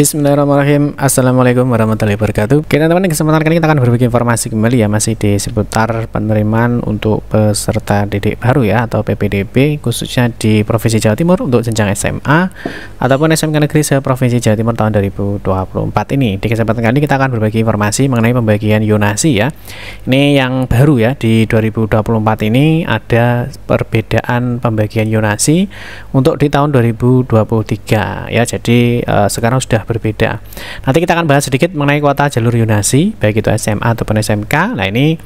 Bismillahirrahmanirrahim. Assalamualaikum warahmatullahi wabarakatuh. Oke teman-teman, kesempatan kali ini kita akan berbagi informasi kembali ya, masih di seputar penerimaan untuk peserta didik baru ya, atau PPDB, khususnya di Provinsi Jawa Timur untuk jenjang SMA ataupun SMK Negeri se-Provinsi Jawa Timur tahun 2024 ini. Di kesempatan kali ini kita akan berbagi informasi mengenai pembagian yonasi ya. Ini yang baru ya, di 2024 ini ada perbedaan pembagian yonasi untuk di tahun 2023 ya. Jadi sekarang sudah berbeda. Nanti kita akan bahas sedikit mengenai kuota jalur yonasi baik itu SMA ataupun SMK. Nah ini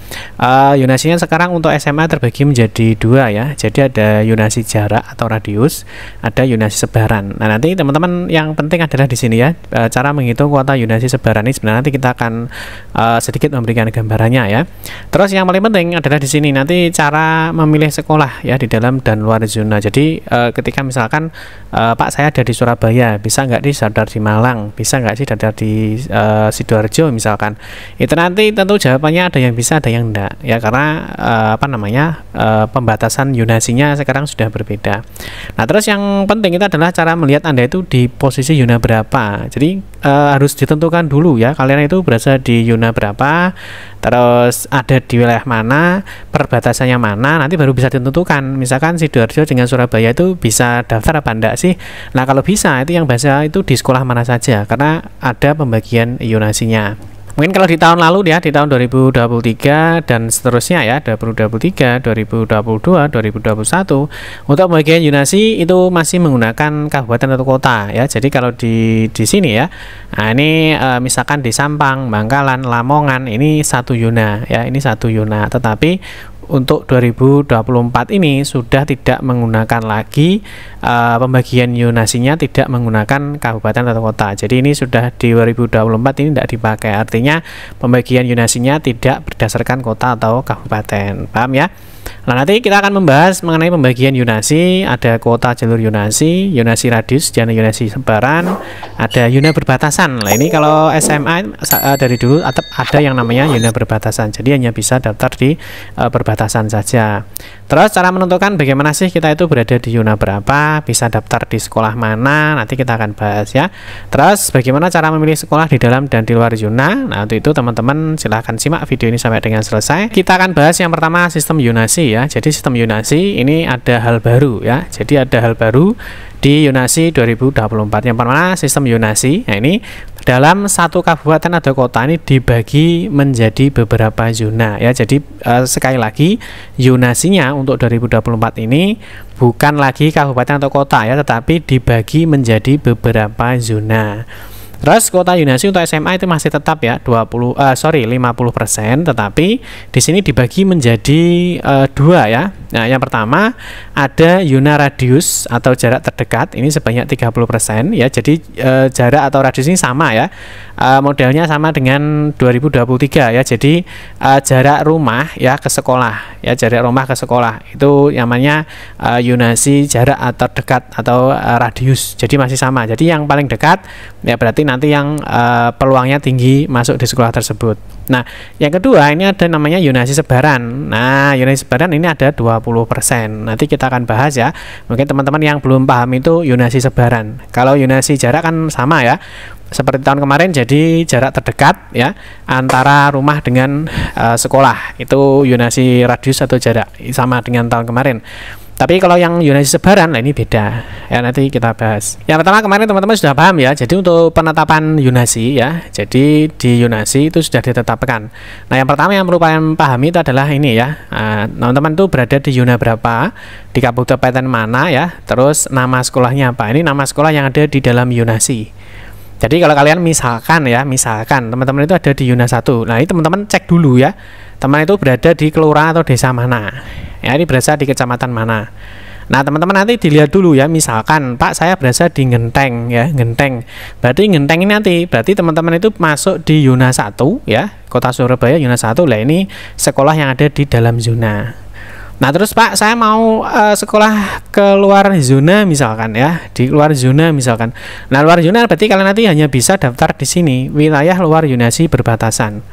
yonasinya sekarang untuk SMA terbagi menjadi dua ya. Jadi ada yonasi jarak atau radius, ada yonasi sebaran. Nah nanti teman-teman yang penting adalah di sini ya, cara menghitung kuota yonasi sebaran ini sebenarnya nanti kita akan sedikit memberikan gambarannya ya. Terus yang paling penting adalah di sini nanti cara memilih sekolah ya di dalam dan luar zona. Jadi ketika misalkan Pak saya ada di Surabaya, bisa nggak daftar di Malang, bisa nggak sih daftar di Sidoarjo misalkan, itu nanti tentu jawabannya ada yang bisa ada yang enggak ya, karena pembatasan yonasinya sekarang sudah berbeda. Nah terus yang penting itu adalah cara melihat Anda itu di posisi yona berapa. Jadi harus ditentukan dulu ya, kalian itu berada di yona berapa, terus ada di wilayah mana, perbatasannya mana, nanti baru bisa ditentukan. Misalkan Sidoarjo dengan Surabaya itu bisa daftar apa enggak sih. Nah kalau bisa itu yang bahasa itu di sekolah mana saja, karena ada pembagian yonasinya. Mungkin kalau di tahun lalu ya, di tahun 2023 dan seterusnya ya, 2023, 2022, 2021 untuk pembagian yonasi itu masih menggunakan kabupaten atau kota ya. Jadi kalau di sini ya, nah ini misalkan di Sampang, Bangkalan, Lamongan ini satu yona ya, ini satu yona. Tetapi untuk 2024 ini sudah tidak menggunakan lagi pembagian yonasinya, tidak menggunakan kabupaten atau kota. Jadi ini sudah di 2024 ini tidak dipakai, artinya pembagian yonasinya tidak berdasarkan kota atau kabupaten. Paham ya? Nah nanti kita akan membahas mengenai pembagian yonasi. Ada kuota jalur yonasi, yonasi radius, dan yonasi sebaran, ada yona berbatasan. Nah ini kalau SMA dari dulu ada yang namanya yona berbatasan, jadi hanya bisa daftar di perbatasan saja. Terus cara menentukan bagaimana sih kita itu berada di yona berapa, bisa daftar di sekolah mana, nanti kita akan bahas ya. Terus bagaimana cara memilih sekolah di dalam dan di luar zona. Nah untuk itu teman-teman silahkan simak video ini sampai dengan selesai. Kita akan bahas yang pertama sistem yonasi ya. Jadi sistem yonasi ini ada hal baru ya. Jadi ada hal baru di yonasi 2024. Yang pertama sistem yonasi. Nah ini dalam satu kabupaten atau kota ini dibagi menjadi beberapa zona ya. Jadi sekali lagi yonasinya untuk 2024 ini bukan lagi kabupaten atau kota ya, tetapi dibagi menjadi beberapa zona. Terus kuota yonasi untuk SMA itu masih tetap ya 50%, tetapi di sini dibagi menjadi dua ya. Nah, yang pertama ada yona radius atau jarak terdekat, ini sebanyak 30% ya. Jadi jarak atau radius ini sama ya. Modelnya sama dengan 2023 ya. Jadi jarak rumah ya ke sekolah ya, jarak rumah ke sekolah itu namanya yonasi jarak atau dekat atau radius. Jadi masih sama. Jadi yang paling dekat ya berarti nanti yang peluangnya tinggi masuk di sekolah tersebut. Nah, yang kedua ini ada namanya yonasi sebaran. Nah, yonasi sebaran ini ada 20%. Nanti kita akan bahas ya. Mungkin teman-teman yang belum paham itu yonasi sebaran. Kalau yonasi jarak kan sama ya. Seperti tahun kemarin, jadi jarak terdekat ya antara rumah dengan sekolah. Itu yonasi radius atau jarak sama dengan tahun kemarin. Tapi kalau yang yonasi sebaran, nah ini beda ya, nanti kita bahas. Yang pertama kemarin teman-teman sudah paham ya. Jadi untuk penetapan yonasi ya, jadi di yonasi itu sudah ditetapkan. Nah yang pertama yang perlu pahami itu adalah ini ya, teman-teman tuh berada di yona berapa, di kabupaten mana ya, terus nama sekolahnya apa. Ini nama sekolah yang ada di dalam yonasi. Jadi kalau kalian misalkan teman-teman itu ada di yona 1, nah ini teman-teman cek dulu ya, teman itu berada di kelurahan atau desa mana ya, ini berada di kecamatan mana. Nah teman-teman nanti dilihat dulu ya, misalkan Pak saya berada di Genteng ya, Genteng, berarti Genteng ini nanti berarti teman-teman itu masuk di yona 1 ya, kota Surabaya yona 1 lah, ini sekolah yang ada di dalam zona. Nah terus Pak saya mau sekolah ke luar zona misalkan ya, di luar zona misalkan. Nah luar zona berarti kalian nanti hanya bisa daftar di sini, wilayah luar yonasi berbatasan.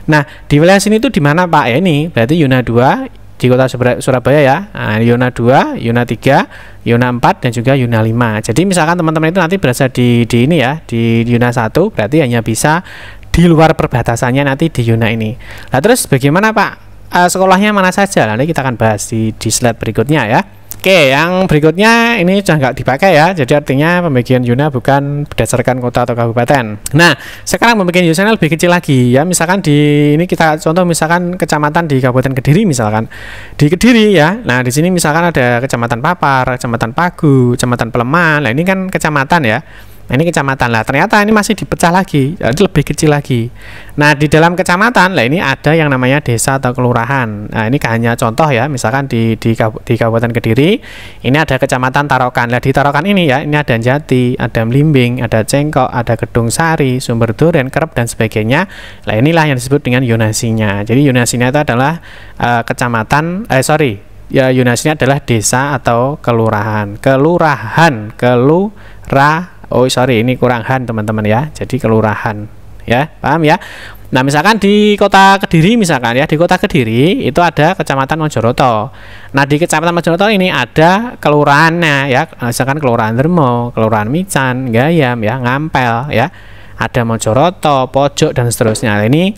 Nah di wilayah sini itu di mana Pak ya, ini berarti yona 2 di Kota Surabaya ya. Nah, Yuna 2, Yuna 3, Yuna 4 dan juga Yuna 5. Jadi misalkan teman-teman itu nanti berada di ini ya, di Yuna 1, berarti hanya bisa di luar perbatasannya nanti di Yuna ini. Nah, terus bagaimana Pak? Sekolahnya mana saja? Nanti kita akan bahas di slide berikutnya ya. Oke, yang berikutnya ini sudah nggak dipakai ya, jadi artinya pembagian Yuna bukan berdasarkan kota atau kabupaten. Nah, sekarang pembagian Yuna lebih kecil lagi ya, misalkan di ini kita contoh misalkan kecamatan di Kabupaten Kediri misalkan. Di Kediri ya, nah di sini misalkan ada Kecamatan Papar, Kecamatan Pagu, Kecamatan Peleman, nah ini kan kecamatan ya. Nah, ini kecamatan lah, ternyata ini masih dipecah lagi, jadi lebih kecil lagi. Nah, di dalam kecamatan lah ini ada yang namanya desa atau kelurahan. Nah, ini hanya contoh ya, misalkan di Kabupaten Kediri ini ada kecamatan Tarokan. Nah, di Tarokan ini ya, ini ada Jati, ada Mlimbing, ada Cengkok, ada Gedung Sari, Sumber Duren, Kerep dan sebagainya. Nah, inilah yang disebut dengan yonasinya. Jadi yonasinya itu adalah yonasinya adalah desa atau kelurahan. Ini kurang han teman-teman ya. Jadi kelurahan ya, paham ya? Nah, misalkan di Kota Kediri misalkan ya, di Kota Kediri itu ada Kecamatan Mojoroto. Nah, di Kecamatan Mojoroto ini ada kelurahannya ya, misalkan Kelurahan Dermo, Kelurahan Mican, Gayam ya, Ngampel ya. Ada Mojoroto, Pojok dan seterusnya. Nah, ini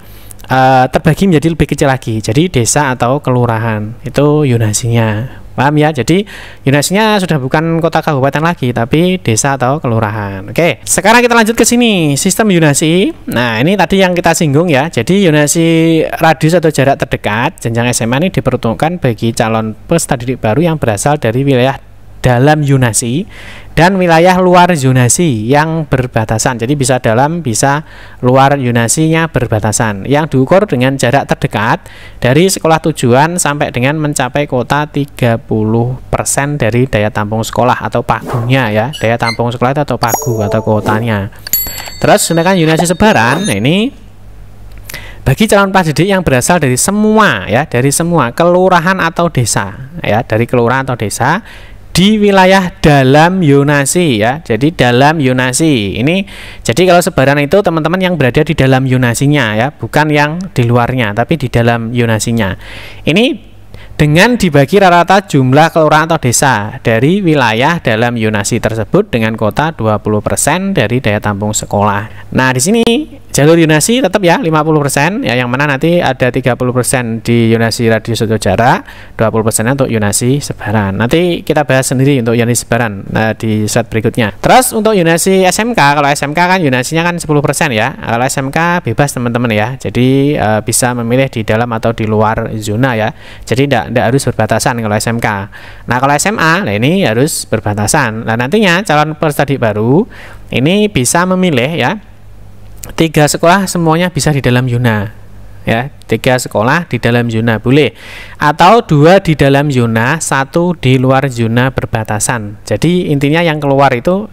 terbagi menjadi lebih kecil lagi. Jadi desa atau kelurahan itu yonasinya. Paham ya? Jadi yonasinya sudah bukan kota kabupaten lagi, tapi desa atau kelurahan. Oke, sekarang kita lanjut ke sini, sistem yonasi. Nah, ini tadi yang kita singgung ya. Jadi yonasi radius atau jarak terdekat jenjang SMA ini diperuntukkan bagi calon peserta didik baru yang berasal dari wilayah dalam yonasi dan wilayah luar yonasi yang berbatasan. Jadi bisa dalam, bisa luar yonasinya berbatasan, yang diukur dengan jarak terdekat dari sekolah tujuan sampai dengan mencapai kuota 30% dari daya tampung sekolah atau pagunya ya. Daya tampung sekolah itu atau pagu atau kuotanya. Terus sedangkan yonasi sebaran, nah ini bagi calon didik yang berasal dari semua ya, dari semua kelurahan atau desa ya, dari kelurahan atau desa di wilayah dalam yonasi ya. Jadi dalam yonasi ini, jadi kalau sebaran itu teman-teman yang berada di dalam yonasinya ya, bukan yang di luarnya tapi di dalam yonasinya. Ini dengan dibagi rata-rata jumlah kelurahan atau desa dari wilayah dalam yonasi tersebut dengan kuota 20% dari daya tampung sekolah. Nah, di sini jalur yonasi tetap ya 50% ya, yang mana nanti ada 30% di yonasi radius atau jarak, 20% untuk yonasi sebaran. Nanti kita bahas sendiri untuk yonasi sebaran di slide berikutnya. Terus untuk yonasi SMK, kalau SMK kan yonasinya kan 10% ya. Kalau SMK bebas teman-teman ya. Jadi bisa memilih di dalam atau di luar zona ya. Jadi tidak harus berbatasan kalau SMK. Nah, kalau SMA, nah ini harus berbatasan. Nah, nantinya calon peserta didik baru ini bisa memilih ya 3 sekolah semuanya bisa di dalam zona ya, 3 sekolah di dalam zona boleh, atau 2 di dalam zona, 1 di luar zona berbatasan. Jadi intinya yang keluar itu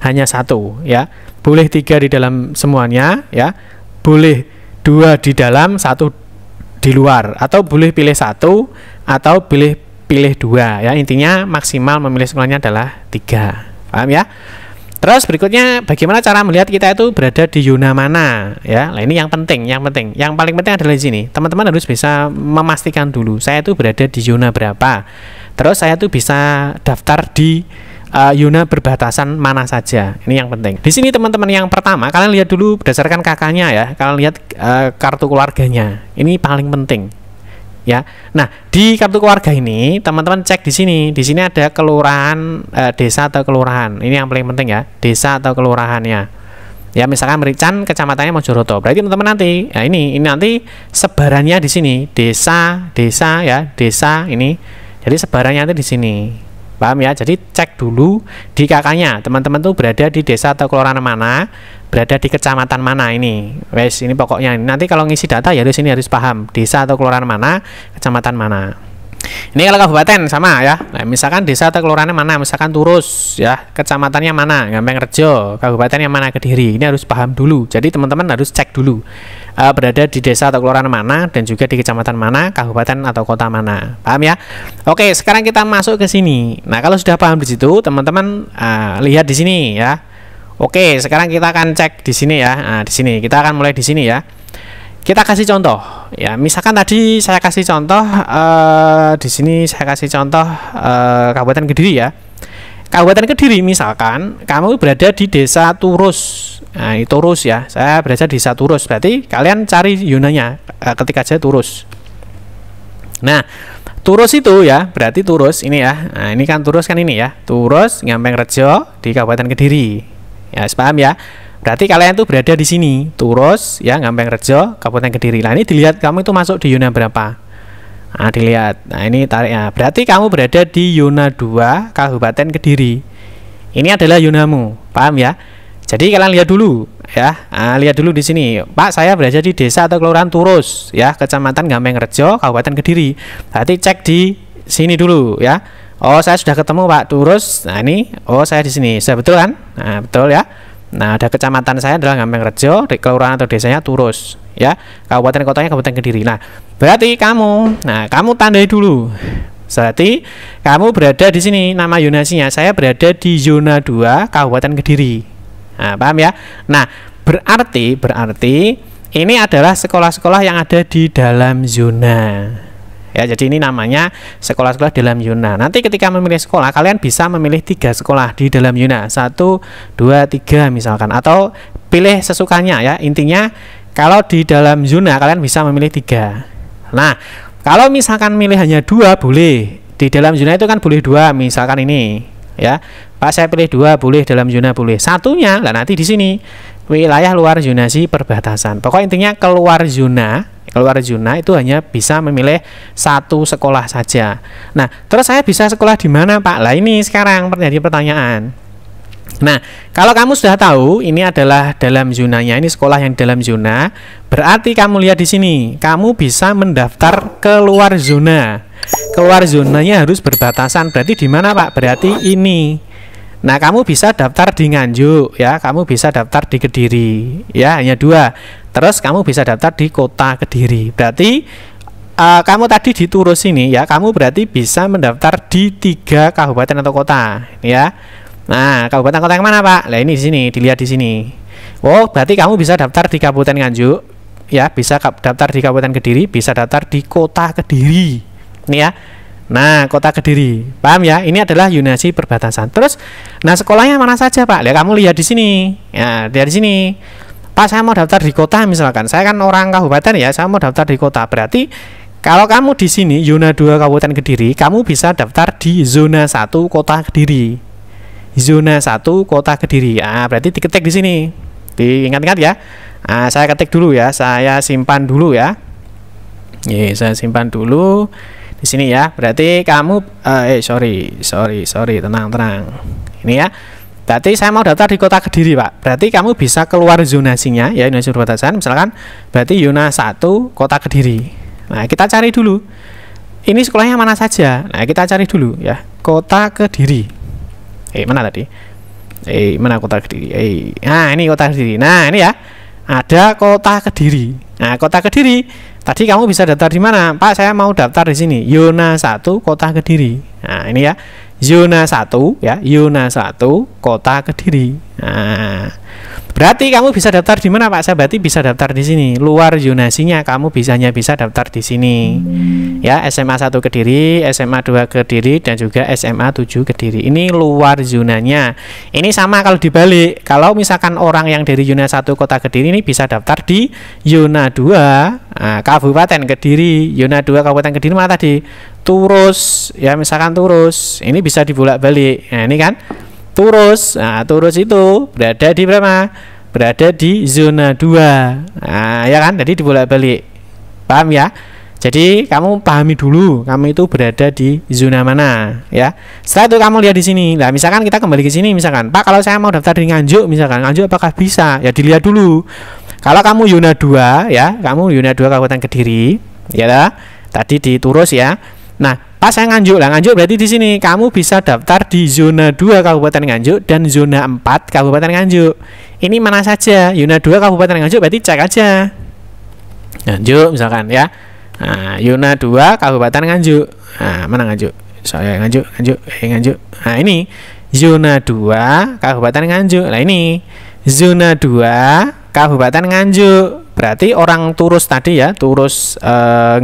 hanya 1 ya, boleh 3 di dalam semuanya ya, boleh 2 di dalam, 1 di luar, atau boleh pilih 1 atau pilih 2 ya. Intinya maksimal memilih sekolahnya adalah 3. Paham ya? Terus berikutnya, bagaimana cara melihat kita itu berada di zona mana ya? Nah, ini yang penting, yang paling penting adalah di sini. Teman-teman harus bisa memastikan dulu saya itu berada di zona berapa. Terus saya tuh bisa daftar di zona berbatasan mana saja. Ini yang penting. Di sini teman-teman yang pertama, kalian lihat dulu berdasarkan kakaknya ya. Kalian lihat kartu keluarganya. Ini paling penting. Ya, nah di kartu keluarga ini teman-teman cek di sini. Di sini ada kelurahan, desa atau kelurahan. Ini yang paling penting ya, desa atau kelurahannya. Ya, misalkan Merican, kecamatannya Mojoroto. Berarti teman-teman nanti, ya ini nanti sebarannya di sini, desa ya, desa ini. Jadi sebarannya nanti di sini. Paham ya? Jadi cek dulu di kakaknya. Teman-teman tuh berada di desa atau kelurahan mana, berada di kecamatan mana ini. Wes, ini pokoknya nanti kalau ngisi data ya di sini harus paham desa atau kelurahan mana, kecamatan mana. Ini kalau kabupaten sama ya. Nah, misalkan desa atau kelurahannya mana, misalkan Turus ya, kecamatannya mana, Gampeng-Rejo, kabupatennya mana, Kediri. Ini harus paham dulu. Jadi teman-teman harus cek dulu berada di desa atau kelurahan mana dan juga di kecamatan mana, kabupaten atau kota mana. Paham ya? Oke, sekarang kita masuk ke sini. Nah, kalau sudah paham di situ, teman-teman lihat di sini ya. Oke, sekarang kita akan cek di sini ya. Nah, di sini kita akan mulai di sini ya. Kita kasih contoh. ya. Misalkan tadi saya kasih contoh di sini saya kasih contoh Kabupaten Kediri ya. Kabupaten Kediri misalkan kamu berada di Desa Turus. Nah, ini Turus ya. Saya berada di Desa Turus. Berarti kalian cari yunanya ketik aja Turus. Nah, Turus itu ya, berarti Turus ini ya. Nah, ini kan Turus kan ini ya. Turus Ngampeng Rejo di Kabupaten Kediri. Ya, paham ya? Berarti kalian tuh berada di sini. Turus ya, Ngampeng Rejo, Kabupaten Kediri. Nah, ini dilihat kamu itu masuk di Yuna berapa. Nah, dilihat. Nah, ini tariknya. Berarti kamu berada di Yuna 2 Kabupaten Kediri. Ini adalah yunamu. Paham ya? Jadi kalian lihat dulu ya. Nah, lihat dulu di sini. Pak, saya berada di desa atau kelurahan Turus ya, Kecamatan Ngampeng Rejo, Kabupaten Kediri. Berarti cek di sini dulu ya. Oh, saya sudah ketemu Pak Turus. Nah, ini oh saya di sini. Saya betul kan? Nah, betul ya. Nah, ada kecamatan saya adalah Ngampeng Rejo, kelurahan atau desanya Turus ya, kabupaten kotanya Kabupaten Kediri. Nah, berarti kamu tandai dulu. Berarti kamu berada di sini, nama yonasinya saya berada di zona 2 Kabupaten Kediri. Nah, paham ya? Nah, berarti ini adalah sekolah-sekolah yang ada di dalam zona. Ya, jadi ini namanya sekolah-sekolah dalam zona. Nanti ketika memilih sekolah, kalian bisa memilih 3 sekolah di dalam zona, 1, 2, 3 misalkan, atau pilih sesukanya ya. Intinya kalau di dalam zona kalian bisa memilih 3. Nah, kalau misalkan milih hanya 2 boleh. Di dalam zona itu kan boleh 2, misalkan ini ya. Pak, saya pilih 2 boleh, dalam zona boleh. Satunya lah nanti di sini wilayah luar zonasi perbatasan. Pokoknya intinya keluar zona itu hanya bisa memilih 1 sekolah saja. Nah, terus saya bisa sekolah di mana Pak? Lah ini sekarang menjadi pertanyaan. Nah, kalau kamu sudah tahu ini adalah dalam zonanya, ini sekolah yang dalam zona, berarti kamu lihat di sini, kamu bisa mendaftar keluar zona. Keluar zonanya harus berbatasan. Berarti di mana Pak? Berarti ini. Nah, kamu bisa daftar di Nganjuk ya, kamu bisa daftar di Kediri ya, hanya 2. Terus kamu bisa daftar di kota Kediri. Berarti kamu tadi di Turus ini ya, kamu berarti bisa mendaftar di 3 kabupaten atau kota ya. Nah, kabupaten kota yang mana Pak? Nah, ini di sini, dilihat di sini. Oh, berarti kamu bisa daftar di Kabupaten Nganjuk ya, bisa daftar di Kabupaten Kediri, bisa daftar di kota Kediri. Ini ya. Nah, kota Kediri, paham ya? Ini adalah yonasi perbatasan. Terus, nah sekolahnya mana saja Pak? Lihat, kamu lihat di sini. Ya, lihat di sini. Pak, saya mau daftar di kota misalkan. Saya kan orang kabupaten ya, saya mau daftar di kota. Berarti kalau kamu di sini zona 2 Kabupaten Kediri, kamu bisa daftar di zona 1 Kota Kediri. Zona 1 Kota Kediri. Ah, berarti diketik di sini. Diingat-ingat ya. Ah, saya ketik dulu ya. Saya simpan dulu ya. Saya simpan dulu di sini ya. Berarti kamu tenang. Ini ya. Berarti saya mau daftar di Kota Kediri, Pak. Berarti kamu bisa keluar zonasinya ya, zonasi perbatasan. Misalkan berarti zona 1 Kota Kediri. Nah, kita cari dulu. Ini sekolahnya mana saja? Nah, kita cari dulu ya. Kota Kediri. Mana tadi? Mana Kota Kediri? Nah, ini Kota Kediri. Nah, ini ya. Ada Kota Kediri. Nah, Kota Kediri. Tadi kamu bisa daftar di mana? Pak, saya mau daftar di sini. Zona 1 Kota Kediri. Nah, ini ya. Zona 1 ya, zona 1 Kota Kediri. Nah, berarti kamu bisa daftar di mana Pak? Saya berarti bisa daftar di sini. Luar zonasinya kamu hanya bisa daftar di sini. Ya, SMA 1 Kediri, SMA 2 Kediri, dan juga SMA 7 Kediri. Ini luar zonanya. Ini sama kalau dibalik. Kalau misalkan orang yang dari zona 1 Kota Kediri ini bisa daftar di zona 2 Kabupaten Kediri. Zona 2 Kabupaten Kediri mana tadi? Turus ya, misalkan Turus. Ini bisa dibolak-balik. Nah, ini kan Turus. Nah, Turus itu berada di berapa? Berada di zona 2. Nah, ya kan? Jadi dibolak-balik. Paham ya? Jadi kamu pahami dulu, kamu itu berada di zona mana ya. Setelah itu kamu lihat di sini. Nah, misalkan kita kembali ke sini misalkan, Pak, kalau saya mau daftar di Nganjuk misalkan, Nganjuk apakah bisa? Ya dilihat dulu. Kalau kamu zona 2 ya, kamu zona 2 Kabupaten Kediri, ya. Tadi di Turus ya. Nah, pas saya Nganjuk lah, Nganjuk berarti di sini kamu bisa daftar di zona 2 Kabupaten Nganjuk dan zona 4 Kabupaten Nganjuk. Ini mana saja? Zona 2 Kabupaten Nganjuk berarti cek aja. Nganjuk misalkan ya. Nah, zona 2 Kabupaten Nganjuk. Nah, mana Nganjuk? Saya Nganjuk. Nah, ini zona 2 Kabupaten Nganjuk. Nah, ini zona 2 Kabupaten Nganjuk. Berarti orang Turus tadi ya, Turus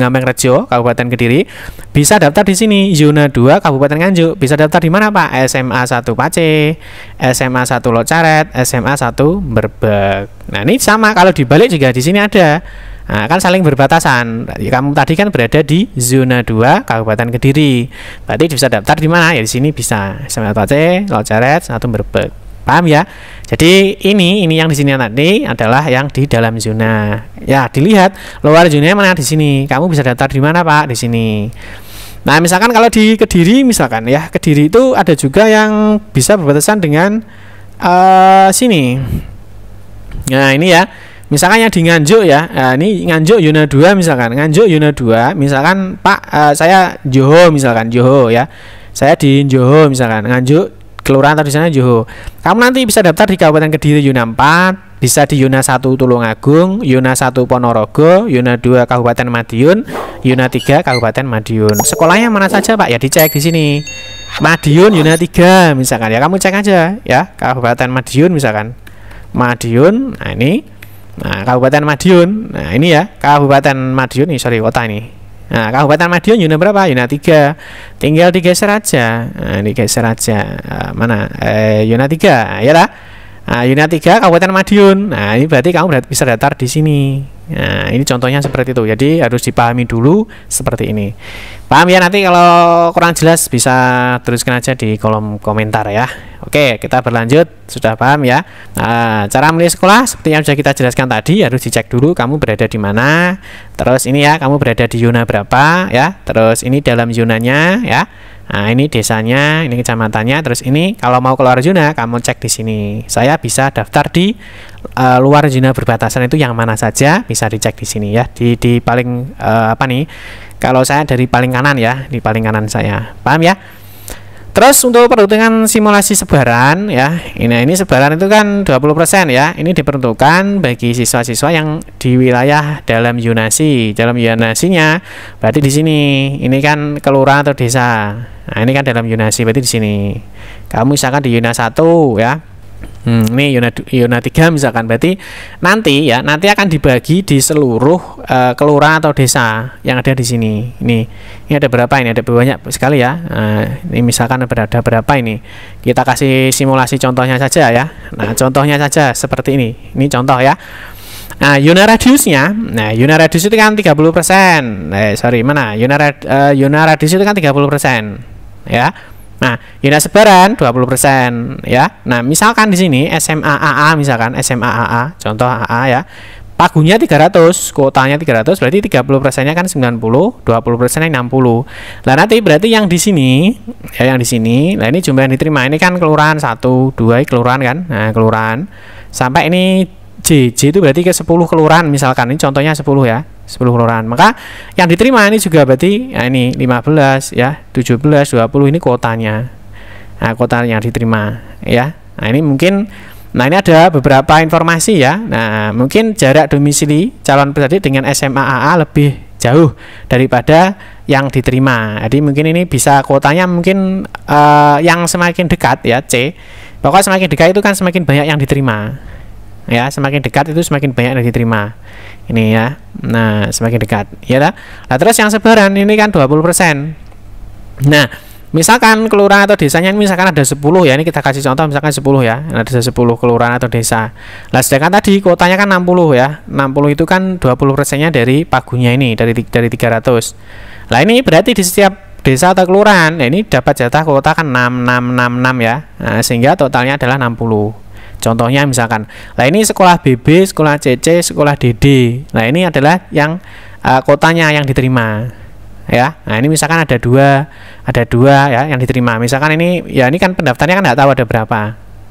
Ngambengrejo, Kabupaten Kediri, bisa daftar di sini. Zona 2 Kabupaten Nganjuk, bisa daftar di mana Pak? SMA 1 Pace, SMA 1 Locaret, SMA 1 Berbek. Nah, ini sama kalau dibalik juga di sini ada. Nah, kan saling berbatasan. Kamu tadi kan berada di zona 2 Kabupaten Kediri. Berarti bisa daftar di mana? Ya di sini bisa. SMA Pace, Locaret, 1 Berbek. Paham ya? Jadi ini yang di sini tadi adalah yang di dalam zona. Ya, dilihat luar zonanya mana di sini. Kamu bisa daftar di mana, Pak? Di sini. Nah, misalkan kalau di Kediri misalkan ya, Kediri itu ada juga yang bisa berbatasan dengan sini. Nah, ini ya. Misalkan yang di Nganjuk ya, nah, ini Nganjuk Yuna 2 misalkan, Nganjuk Yuna 2, misalkan Pak, saya Johor misalkan, Johor ya, saya di Johor misalkan, Nganjuk, kelurahan atau di sana Johor. Kamu nanti bisa daftar di Kabupaten Kediri Yuna 4, bisa di Yuna 1 Tulungagung, Yuna 1 Ponorogo, Yuna 2 Kabupaten Madiun, Yuna 3 Kabupaten Madiun. Sekolahnya mana saja Pak? Ya dicek di sini. Madiun Yuna 3 misalkan ya, kamu cek aja ya, Kabupaten Madiun misalkan. Madiun, nah ini. Nah, Kabupaten Madiun. Nah, ini ya, Kabupaten Madiun nih, sorry, kota ini. Nah, Kabupaten Madiun Yuna berapa? Yuna 3. Tinggal digeser aja. Nah, digeser aja. Mana? Yuna 3, ya lah. Nah, Yuna 3 Kabupaten Madiun. Nah, ini berarti kamu bisa daftar di sini. Nah, ini contohnya seperti itu. Jadi harus dipahami dulu seperti ini. Paham ya? Nanti kalau kurang jelas bisa teruskan aja di kolom komentar ya. Oke, kita berlanjut. Sudah paham ya? Nah, cara memilih sekolah seperti yang sudah kita jelaskan tadi, harus dicek dulu kamu berada di mana. Terus ini ya, kamu berada di zona berapa ya. Terus ini dalam zonanya ya. Nah, ini desanya, ini kecamatannya. Terus ini kalau mau keluar zona, kamu cek di sini. Saya bisa daftar di luar zona berbatasan itu yang mana saja, bisa dicek di sini ya. Di paling apa nih? Kalau saya dari paling kanan ya, di paling kanan saya. Paham ya? Terus untuk perhitungan simulasi sebaran ya, ini sebaran itu kan 20% ya. Ini diperuntukkan bagi siswa-siswa yang di wilayah dalam zonasi. Dalam zonasinya berarti di sini. Ini kan kelurahan atau desa. Nah, ini kan dalam zonasi berarti di sini. Kamu misalkan di zona 1 ya. Ini Yuna 3 misalkan, berarti nanti akan dibagi di seluruh kelurahan atau desa yang ada di sini. Ini ada berapa? Ini ada banyak sekali ya. Ini misalkan ada berapa ini? Kita kasih simulasi contohnya saja ya. Nah, contohnya saja seperti ini. Ini contoh ya. Nah, Yuna radiusnya, Yuna radius itu kan 30%. Mana? Yuna radius itu kan 30% ya. Nah, Yuna sebaran 20% ya. Nah, misalkan di sini SMA AA misalkan, SMA AA, contoh AA ya. Pagunya 300, kuotanya 300, berarti 30%-nya kan 90, 20%-nya 60. Lah nanti berarti yang di sini ya, yang di sini. Nah, ini jumlah yang diterima. Ini kan kelurahan 1, 2 kelurahan kan. Nah, kelurahan. Sampai ini J itu berarti ke 10 kelurahan misalkan. Ini contohnya 10 ya. 10 kelurahan. Maka yang diterima ini juga berarti ya, ini 15 ya, 17, 20 ini kuotanya. Nah, kuota yang diterima ya. Nah, ini mungkin ini ada beberapa informasi ya. Nah, mungkin jarak domisili calon peserta dengan SMA AA lebih jauh daripada yang diterima. Jadi mungkin ini bisa kuotanya mungkin yang semakin dekat ya, C. Pokoknya semakin dekat itu kan semakin banyak yang diterima. Ya, semakin dekat itu semakin banyak yang diterima. Ini ya. Nah, semakin dekat ya lah. Nah, terus yang sebaran ini kan 20%. Nah, misalkan kelurahan atau desanya misalkan ada 10 ya. Ini kita kasih contoh misalkan 10 ya. Ada 10 kelurahan atau desa. Nah, sedangkan tadi kuotanya kan 60 ya. 60 itu kan 20%-nya dari pagunya ini, dari 300. Nah, ini berarti di setiap desa atau kelurahan, nah ini dapat jatah kuota kan 6666 ya. Nah, sehingga totalnya adalah 60. Contohnya misalkan, nah ini sekolah BB, sekolah CC, sekolah DD. Nah, ini adalah yang kotanya yang diterima ya. Nah, ini misalkan ada dua ya yang diterima. Misalkan ini ya, ini kan pendaftarnya kan nggak tahu ada berapa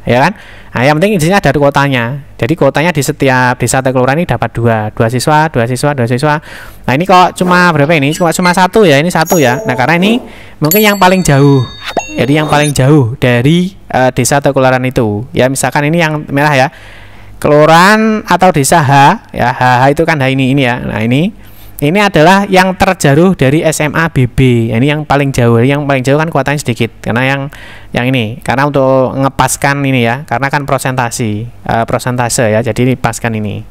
ya kan. Nah, yang penting di sini ada kuotanya. Jadi kuotanya di setiap desa atau kelurahan ini dapat dua siswa. Nah, ini kok cuma berapa ini? Cuma 1 ya, ini 1 ya. Nah, karena ini mungkin yang paling jauh. Jadi yang paling jauh dari desa atau kelurahan itu ya, misalkan ini yang merah ya, kelurahan atau desa H ya. H itu kan ini ya. Nah, ini adalah yang terjauh dari SMA BB. Ini yang paling jauh. Yang paling jauh kan kuotanya sedikit karena yang ini, karena untuk ngepaskan ini ya, karena kan persentase ya, jadi dipaskan ini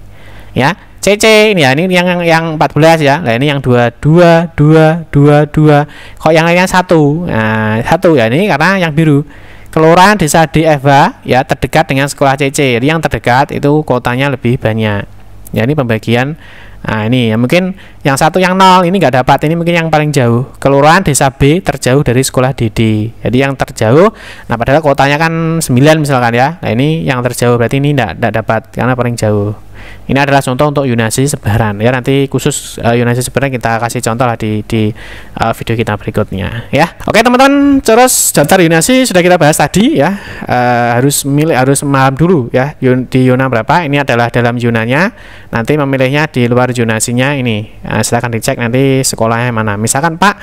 ya. CC ini ya, ini yang 14 ya. Nah, ini yang 22 kok yang lainnya 1. Nah, 1 ya, ini karena yang biru. Kelurahan Desa D Eva ya terdekat dengan sekolah CC. Jadi yang terdekat itu kotanya lebih banyak. Ya, ini pembagian. Nah, ini ya mungkin yang 1 yang 0 ini nggak dapat, ini mungkin yang paling jauh. Kelurahan Desa B terjauh dari sekolah DD. Jadi yang terjauh, nah padahal kotanya kan 9 misalkan ya. Nah, ini yang terjauh berarti ini nggak dapat karena paling jauh. Ini adalah contoh untuk Yunasi Sebaran ya, nanti khusus Yunasi Sebaran kita kasih contoh lah di video kita berikutnya ya. Oke teman-teman, terus daftar Yunasi sudah kita bahas tadi ya. Harus memaham dulu ya di Yuna berapa. Ini adalah dalam Yunanya, nanti memilihnya di luar Yunasinya ini. Silahkan dicek nanti sekolahnya mana. Misalkan Pak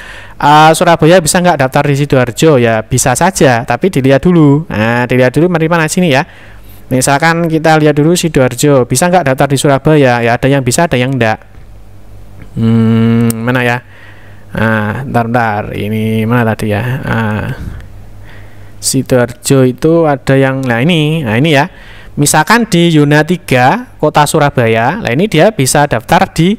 Surabaya bisa nggak daftar di Sidoarjo, ya bisa saja, tapi dilihat dulu. Nah, dilihat dulu dari mana sini ya. Misalkan kita lihat dulu Sidoarjo, bisa nggak daftar di Surabaya? Ya ada yang bisa, ada yang enggak. Mana ya? Bentar, ini mana tadi ya? Sidoarjo itu ada yang, nah ini ya. Misalkan di Yuna 3 Kota Surabaya, nah ini dia bisa daftar di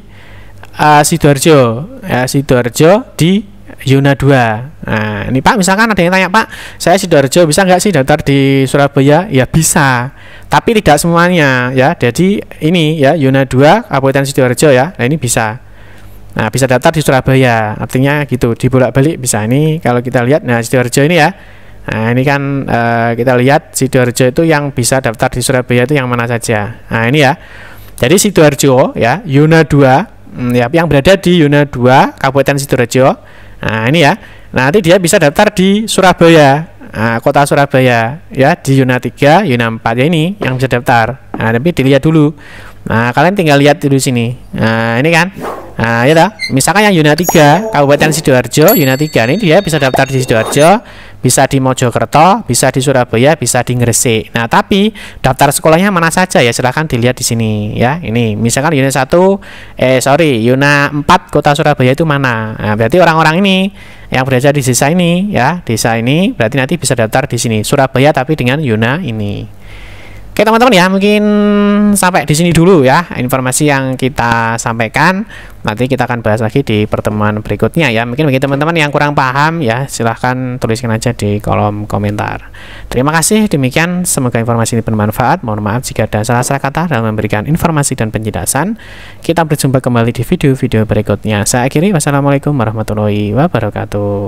Sidoarjo, ya, Sidoarjo di Yuna 2. Nah, ini Pak, misalkan ada yang tanya, Pak, saya Sidoarjo bisa nggak sih daftar di Surabaya? Ya bisa, tapi tidak semuanya ya. Jadi ini ya Yuna 2 Kabupaten Sidoarjo ya. Nah, ini bisa. Nah, bisa daftar di Surabaya. Artinya gitu, dibolak-balik bisa. Ini kalau kita lihat, nah Sidoarjo ini ya. Nah, ini kan kita lihat Sidoarjo itu yang bisa daftar di Surabaya itu yang mana saja. Nah, ini ya. Jadi Sidoarjo ya, Yuna 2 ya, yang berada di Yuna 2 Kabupaten Sidoarjo. Nah, ini ya. Nanti dia bisa daftar di Surabaya, Kota Surabaya ya, di Yuna 3, Yuna 4 ya, ini yang bisa daftar. Nah, tapi dilihat dulu. Nah, kalian tinggal lihat dulu sini. Nah, ini kan. Nah, ya dah. Misalkan yang Yuna 3 Kabupaten Sidoarjo, Yuna 3 ini dia bisa daftar di Sidoarjo, bisa di Mojokerto, bisa di Surabaya, bisa di Gresik. Nah, tapi daftar sekolahnya mana saja ya, silahkan dilihat di sini ya. Ini misalkan Yuna 1 Yuna 4 Kota Surabaya itu mana. Nah, berarti orang-orang ini yang berada di desa ini ya, desa ini berarti nanti bisa daftar di sini Surabaya tapi dengan Yuna ini. Oke teman-teman ya, mungkin sampai di sini dulu ya informasi yang kita sampaikan. Nanti kita akan bahas lagi di pertemuan berikutnya ya. Mungkin bagi teman-teman yang kurang paham ya, silahkan tuliskan aja di kolom komentar. Terima kasih, demikian semoga informasi ini bermanfaat. Mohon maaf jika ada salah-salah kata dalam memberikan informasi dan penjelasan. Kita berjumpa kembali di video-video berikutnya. Saya akhiri, wassalamualaikum warahmatullahi wabarakatuh.